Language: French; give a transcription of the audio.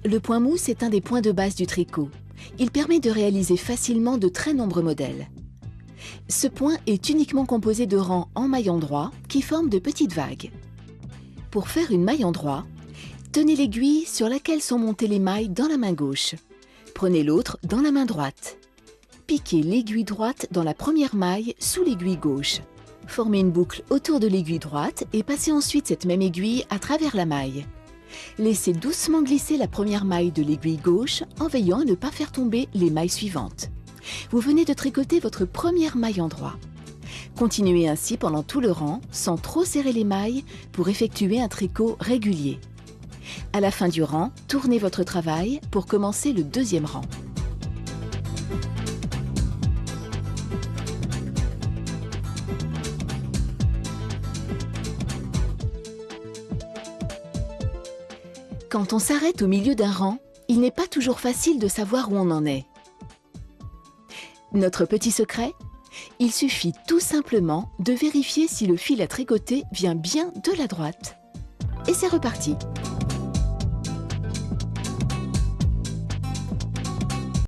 Le point mousse est un des points de base du tricot. Il permet de réaliser facilement de très nombreux modèles. Ce point est uniquement composé de rangs en maille endroit qui forment de petites vagues. Pour faire une maille endroit, tenez l'aiguille sur laquelle sont montées les mailles dans la main gauche. Prenez l'autre dans la main droite. Piquez l'aiguille droite dans la première maille sous l'aiguille gauche. Formez une boucle autour de l'aiguille droite et passez ensuite cette même aiguille à travers la maille. Laissez doucement glisser la première maille de l'aiguille gauche en veillant à ne pas faire tomber les mailles suivantes. Vous venez de tricoter votre première maille endroit. Continuez ainsi pendant tout le rang sans trop serrer les mailles pour effectuer un tricot régulier. À la fin du rang, tournez votre travail pour commencer le deuxième rang. Quand on s'arrête au milieu d'un rang, il n'est pas toujours facile de savoir où on en est. Notre petit secret? Il suffit tout simplement de vérifier si le fil à tricoter vient bien de la droite. Et c'est reparti!